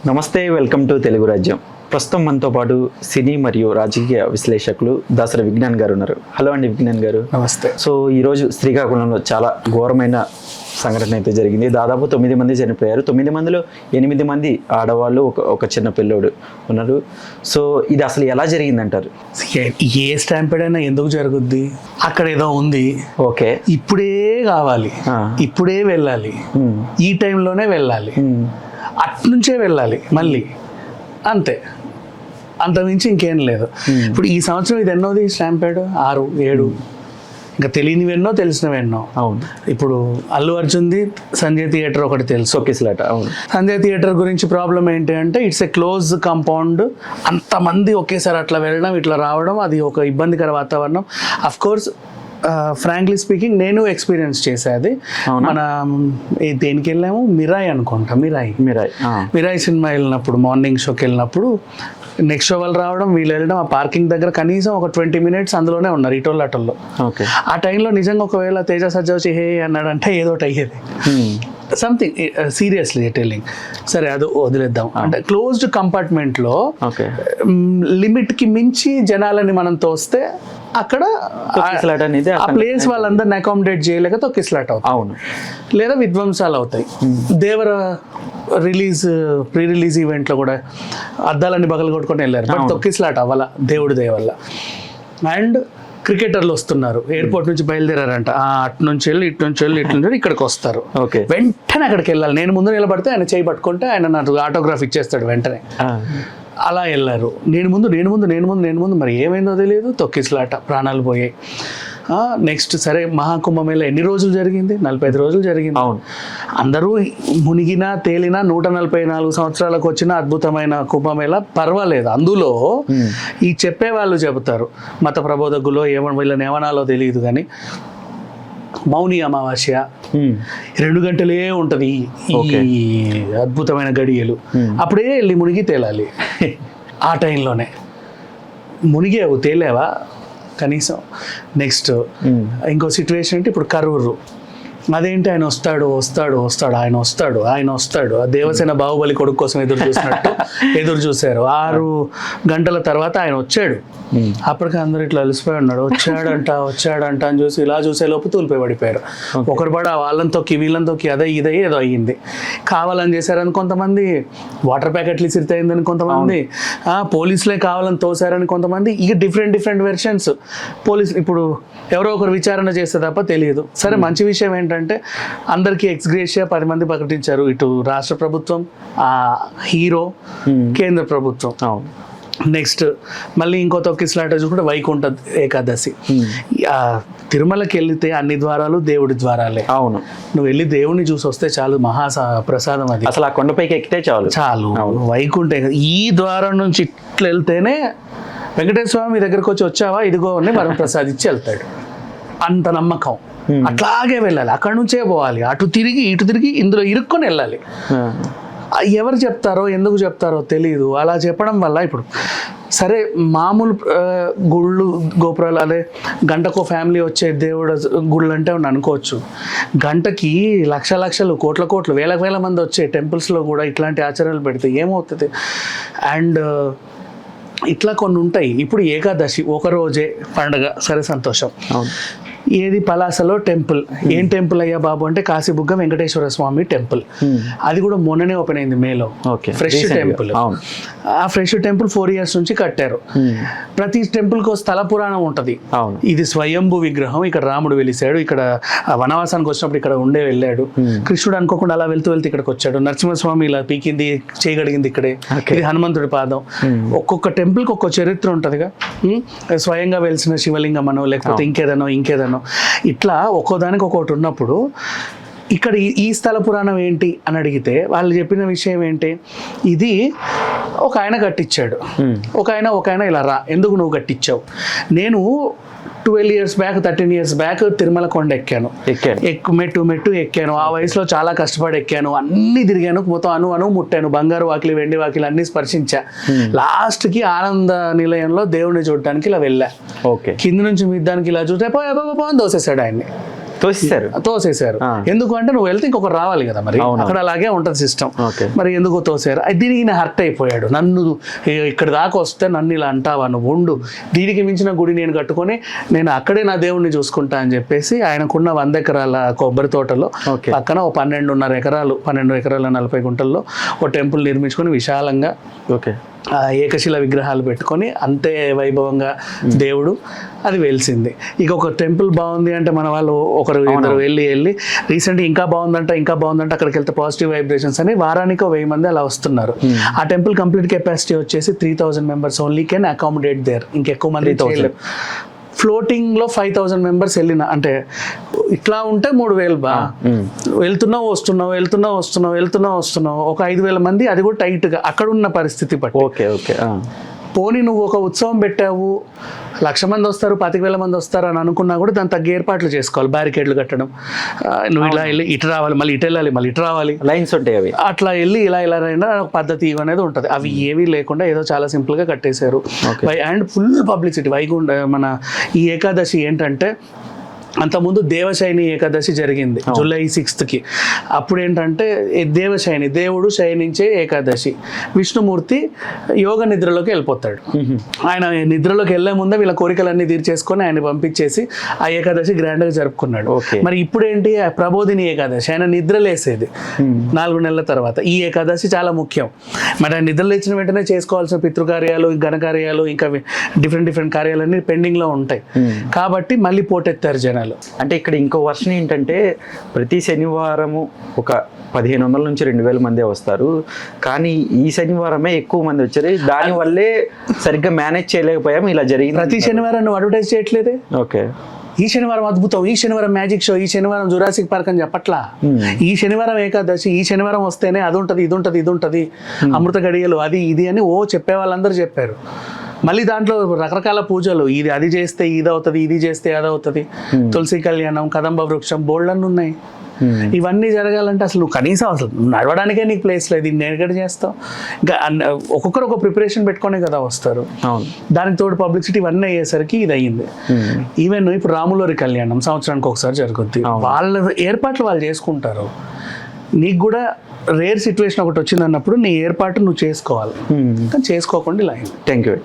నమస్తే, welcome to Telugu రాజ్యం. ప్రస్తుతం మనతో పాటు సినీ మరియు రాజకీయ విశ్లేషకులు దాసరి విజ్ఞాన్ గారు ఉన్నారు. హలో అండి విజ్ఞాన్ గారు. నమస్తే. సో ఈరోజు శ్రీకాకుళంలో చాలా ఘోరమైన సంఘటన అయితే జరిగింది. దాదాపు 9 మంది చనిపోయారు. 9 మందిలో 8 మంది ఆడవాళ్ళు, ఒక చిన్న పిల్లోడు ఉన్నారు. సో ఇది అసలు ఎలా జరిగిందంటారు? ఏ స్టాంపెడ్ అయినా ఎందుకు జరుగుద్ది? అక్కడ ఏదో ఉంది, ఓకే, ఇప్పుడే కావాలి, ఇప్పుడే వెళ్ళాలి, ఈ టైంలోనే వెళ్ళాలి, అట్నుంచే వెళ్ళాలి మళ్ళీ, అంతే, అంతమించి ఇంకేం లేదు. ఇప్పుడు ఈ సంవత్సరం ఇది ఎన్నోది స్టాంపెడ్? 6, 7. ఇంకా తెలియనివి ఎన్నో, తెలిసినవి ఎన్నో. అవును. ఇప్పుడు అల్లు అర్జున్ది సంజయ్ థియేటర్ ఒకటి తెలుసు, ఒకేసిలాట. అవును. సంజయ్ థియేటర్ గురించి ప్రాబ్లం ఏంటి అంటే ఇట్స్ ఏ క్లోజ్ కాంపౌండ్, అంతమంది ఒకేసారి అట్లా వెళ్ళడం, ఇట్లా రావడం, అది ఒక ఇబ్బందికర వాతావరణం. అఫ్ కోర్స్ ఫ్రాంక్లీ స్పీకింగ్ నేను ఎక్స్పీరియన్స్ చేసేది. మన దేనికి వెళ్ళాము, మిరాయి అనుకుంటా, మిరాయి సినిమా వెళ్ళినప్పుడు, మార్నింగ్ షోకి వెళ్ళినప్పుడు నెక్స్ట్ షో వాళ్ళు రావడం, వీళ్ళు వెళ్ళడం, ఆ పార్కింగ్ దగ్గర కనీసం ఒక 20 minutes అందులోనే ఉన్నారు, ఇటోళ్ళు అటోళ్ళు. ఆ టైంలో నిజంగా ఒకవేళ తేజ సజ్జా వచ్చి హే అన్నాడంటే ఏదో ఒకటి అయ్యేది. Something seriously telling. సరే, అది వదిలేద్దాం. అంటే క్లోజ్డ్ కంపార్ట్మెంట్లో లిమిట్కి మించి జనాలని మనం తోస్తే అక్కడ ఆ ప్లేస్ వాళ్ళందరిని అకామిడేట్ చేయలేక తొక్కిసలాట అవుతాయి. అవును. లేదా విధ్వంసాలు అవుతాయి. దేవర ప్రీ రిలీజ్ ఈవెంట్లో కూడా అద్దాలన్నీ బగలు కొట్టుకొని వెళ్ళారు, బట్ తొక్కిసలాట అవ్వాల, దేవుడి దయ వల్ల. అండ్ క్రికెటర్లు వస్తున్నారు, ఎయిర్పోర్ట్ నుంచి బయలుదేరారంట, అటు నుంచి వెళ్ళి ఇటు నుంచి వెళ్ళి ఇటు నుంచి ఇక్కడికి వస్తారు, వెంటనే అక్కడికి వెళ్ళాలి. నేను ముందు నిలబడితే ఆయన చేయి పట్టుకుంటే ఆయన నాకు ఆటోగ్రాఫ్ ఇచ్చేస్తాడు వెంటనే. అలా వెళ్ళారు. నేను ముందు మరి ఏమైందో తెలియదు, తొక్కిసలాట, ప్రాణాలు పోయాయి. నెక్స్ట్ సరే, మహాకుంభమేళ ఎన్ని రోజులు జరిగింది? 45 రోజులు జరిగింది. అవును. అందరూ మునిగినా తేలినా 144 సంవత్సరాలకు వచ్చిన అద్భుతమైన కుంభమేళ పర్వాలేదు. అందులో ఈ చెప్పేవాళ్ళు చెబుతారు, మత ప్రబోధకులో వీళ్ళని ఏమనాలో తెలియదు కానీ, మౌని అమావాస్య 2 గంటలే ఉంటది ఈ అద్భుతమైన గడియలు, అప్పుడే వెళ్ళి మునిగి తేలాలి. ఆ టైంలోనే మునిగేవు, తేలేవా కనీసం? నెక్స్ట్ ఇంకో సిచ్యువేషన్ అంటే ఇప్పుడు కరూరు, అదేంటి ఆయన వస్తాడు. ఆ దేవసేన బాహుబలి కొడుకు కోసం ఎదురు చూశారు. 6 గంటల తర్వాత ఆయన వచ్చాడు. అప్పటికి అందరూ ఇట్లా అలసిపోయి ఉన్నాడు, వచ్చాడంట అని చూసి ఇలా చూసే లోపు తూలిపోయి పడిపోయారు. ఒకరు పడ వాళ్ళని తొక్కి వీళ్ళని తొక్కి ఇదే ఏదో అయ్యింది. కావాలని చేశారని కొంతమంది, వాటర్ ప్యాకెట్లు ఇసిరితయిందని కొంతమంది, పోలీసులే కావాలని తోసారని కొంతమంది. ఇక డిఫరెంట్ వెర్షన్స్. పోలీసులు ఇప్పుడు ఎవరో ఒకరు విచారణ చేస్తే తప్ప తెలియదు. సరే, మంచి విషయం ఏంటంటే అందరికీ ఎక్స్గ్రేషియా 10 మంది ప్రకటించారు. ఇటు రాష్ట్ర ప్రభుత్వం, హీరో, కేంద్ర ప్రభుత్వం. నెక్స్ట్ మళ్ళీ ఇంకో తొక్కిసలాట చూసుకుంటే వైకుంఠ ఏకాదశి. తిరుమలకి వెళ్తే అన్ని ద్వారాలు దేవుడి ద్వారాలే. అవును. నువ్వు వెళ్ళి దేవుడిని చూసి వస్తే చాలు, ప్రసాదం అది. అసలు ఆ కొండపైకి ఎక్కితే చాలు. వైకుంఠ ఈ ద్వారం నుంచి ఇట్లా వెళ్తేనే వెంకటేశ్వర స్వామి దగ్గరకు వచ్చావా, ఇదిగో అని వరం ప్రసాదించి వెళ్తాడు. అంత నమ్మకం. అట్లాగే వెళ్ళాలి, అక్కడి నుంచే పోవాలి, ఇటు తిరిగి ఇందులో ఇరుక్కొని వెళ్ళాలి. ఎవరు చెప్తారో, ఎందుకు చెప్తారో తెలియదు. అలా చెప్పడం వల్ల ఇప్పుడు సరే, మామూలు గుళ్ళు, గోపురాలు, అదే గంటకో ఫ్యామిలీ వచ్చే దేవుడు గుళ్ళు అంటే అనుకోవచ్చు. గంటకి లక్షలు, కోట్ల, వేల మంది వచ్చే టెంపుల్స్లో కూడా ఇట్లాంటి ఆచరణలు పెడితే ఏమవుతుంది? అండ్ ఇట్లా కొన్ని ఉంటాయి. ఇప్పుడు ఏకాదశి ఒక రోజే పండగ, సరే, సంతోషం. ఏది పలాసలో టెంపుల్. ఏం టెంపుల్ అయ్యా బాబు అంటే కాశీబుగ్గ వెంకటేశ్వర స్వామి టెంపుల్. అది కూడా మొన్ననే ఓపెన్ అయింది, మేలో. Fresh temple. ఆ ఫ్రెష్ టెంపుల్ 4 years నుంచి కట్టారు. ప్రతి టెంపుల్ కు స్థల పురాణం ఉంటది. ఇది స్వయంభూ విగ్రహం, ఇక్కడ రాముడు వెలిసాడు, ఇక్కడ వనవాసానికి వచ్చినప్పుడు ఇక్కడ వెళ్ళాడు. కృష్ణుడు అనుకోకుండా అలా వెళ్తూ ఇక్కడికి వచ్చాడు. నరసింహస్వామి ఇలా పీకింది, చేయగలిగింది ఇక్కడే. ఇది హనుమంతుడి పాదం. ఒక్కొక్క టెంపుల్ కి ఒక్కొక్క చరిత్ర ఉంటదిగా. స్వయంగా వెలిసిన శివలింగం అనో, లేకపోతే ఇంకేదనో ఇట్లా ఒక్కోదానికి ఒక్కొక్కటి ఉన్నప్పుడు ఇక్కడ ఈ స్థల పురాణం ఏంటి అని అడిగితే వాళ్ళు చెప్పిన విషయం ఏంటి? ఇది ఒక ఆయన కట్టించాడు, ఒక ఆయన ఇలా రా, ఎందుకు నువ్వు కట్టించావు? నేను 12 years back, 13 years back Tirumala కొండ ఎక్కాను. మెట్టు ఎక్కాను. ఆ వయసులో చాలా కష్టపడి ఎక్కాను, అన్ని తిరిగాను, మొత్తం అను ముట్టాను, బంగారు వాకిలి, వెండి వాకిలి అన్ని స్పర్శించా. లాస్ట్ కి ఆనంద నిలయంలో దేవుడిని చూడటానికి ఇలా వెళ్ళా. కింద నుంచి మిద్దానికి ఇలా చూస్తే దోసేసాడు ఆయన్ని. తోసేశారు. తోసేశారు. ఎందుకు అంటే నువ్వు వెళ్తే ఇంకొకరు రావాలి కదా, మరి అక్కడ అలాగే ఉంటుంది సిస్టమ్. మరి ఎందుకు తోసారు? దీనికి ఈయన హర్ట్ అయిపోయాడు. నన్ను ఇక్కడ దాకా వస్తే నన్ను ఇలా అంటావా, నువ్వు ఉండు, దీనికి మించిన గుడి నేను కట్టుకొని నేను అక్కడే నా దేవుణ్ణి చూసుకుంటా అని చెప్పేసి ఆయనకున్న 100 ఎకరాల కొబ్బరి తోటలో పక్కన ఓ 12.5 ఎకరాలు 12 ఎకరాల 40 గుంటల్లో ఓ టెంపుల్ నిర్మించుకొని విశాలంగా ఏకశిల విగ్రహాలు పెట్టుకొని అంతే వైభవంగా దేవుడు అది వెలిసింది. ఇక ఒక టెంపుల్ బాగుంది అంటే మన వాళ్ళు ఒకరు ఇద్దరు వెళ్ళి రీసెంట్గా ఇంకా బాగుందంటే అక్కడికి వెళ్తే పాజిటివ్ వైబ్రేషన్స్ అని వారానికి 1000 మంది అలా వస్తున్నారు. ఆ టెంపుల్ కంప్లీట్ కెపాసిటీ వచ్చేసి 3000 members only can accommodate there. ఇంకెక్కువ మంది ఫ్లోటింగ్ లో 5000 మెంబర్స్ వెళ్ళిన అంటే ఇట్లా ఉంటే 3000 బా వెళ్తున్నావు వస్తున్నావు ఒక 5000 మంది, అది కూడా టైట్ గా అక్కడ ఉన్న పరిస్థితి బట్టి. పోనీ నువ్వు ఒక ఉత్సవం పెట్టావు, 1,00,000 మంది వస్తారు, 25,000 మంది వస్తారు అని అనుకున్నా కూడా దాని తగ్గ ఏర్పాట్లు చేసుకోవాలి. బ్యారికేడ్లు కట్టడం, నువ్వు ఇలా వెళ్ళి ఇటు రావాలి, మళ్ళీ ఇటు వెళ్ళాలి, మళ్ళీ ఇటు రావాలి, లైన్స్ ఉంటాయి అవి, అట్లా వెళ్ళి ఇలా అయినా ఒక పద్ధతి అనేది ఉంటుంది. అవి ఏవీ లేకుండా ఏదో చాలా సింపుల్ గా కట్టేశారు. And full publicity. వైకుంఠ మన ఈ ఏకాదశి ఏంటంటే, అంతకుముందు దేవశయని ఏకాదశి జరిగింది జూలై 6th. అప్పుడు ఏంటంటే దేవశయని, దేవుడు శయనించే ఏకాదశి. విష్ణుమూర్తి యోగ నిద్రలోకి వెళ్ళిపోతాడు. ఆయన నిద్రలోకి వెళ్లే ముందే వీళ్ళ కోరికలన్నీ తీర్చేసుకొని ఆయన పంపించేసి ఆ ఏకాదశి గ్రాండ్ గా జరుపుకున్నాడు. మరి ఇప్పుడు ఏంటి, ప్రబోధిని ఏకాదశి, ఆయన నిద్రలేసేది 4 నెలల తర్వాత. ఈ ఏకాదశి చాలా ముఖ్యం. మరి ఆయన నిద్రలేచిన వెంటనే చేసుకోవాల్సిన పితృకార్యాలు, ఘనకార్యాలు, ఇంకా డిఫరెంట్ కార్యాలన్నీ పెండింగ్ లో ఉంటాయి. కాబట్టి మళ్ళీ పోటెత్తారు జనాలు. అంటే ఇక్కడ ఇంకో వర్షన్ ఏంటంటే, ప్రతి శనివారము ఒక 1500 నుంచి 2000 మందే వస్తారు, కానీ ఈ శనివారమే ఎక్కువ మంది వచ్చారు. దానివల్లే సరిగ్గా మేనేజ్ చేయలేకపోయాము, ఇలా జరిగింది. ప్రతి శనివారం నువ్వు అడ్వర్టైజ్ చేయట్లేదే. ఈ శనివారం అద్భుతం, ఈ శనివారం మ్యాజిక్ షో, ఈ శనివారం జురాసిక్ పార్క్ అని చెప్పట్లా. ఈ శనివారం ఏకాదశి, ఈ శనివారం వస్తేనే అది ఉంటుంది, ఇది ఉంటుంది, అమృత గడియలు, అది ఇది అని చెప్పే వాళ్ళందరూ చెప్పారు. మళ్ళీ దాంట్లో రకరకాల పూజలు, అది చేస్తే ఇది అవుతుంది, ఇది చేస్తే అది అవుతుంది, తులసి కళ్యాణం, కదంబ వృక్షం, బోల్డన్ని ఉన్నాయి. ఇవన్నీ జరగాలంటే అసలు నువ్వు కనీసం అసలు నడవడానికే నీకు ప్లేస్ లేదు, ఇది నేను ఎక్కడ చేస్తావు? ఇంకా ఒక్కొక్కరు ఒక ప్రిపరేషన్ పెట్టుకునే కదా వస్తారు. దానికి తోడు పబ్లిసిటీ ఇవన్నీ అయ్యేసరికి ఇది అయ్యింది. ఈవెన్ ఇప్పుడు రాములవారి కళ్యాణం సంవత్సరానికి ఒకసారి జరుగుద్ది. వాళ్ళ ఏర్పాట్లు వాళ్ళు చేసుకుంటారు. నీకు కూడా రేర్ సిచ్యువేషన్ ఒకటి వచ్చింది అన్నప్పుడు నీ ఏర్పాటు నువ్వు చేసుకోవాలి, కానీ చేసుకోకుండా ఇలా అయింది. Thank you.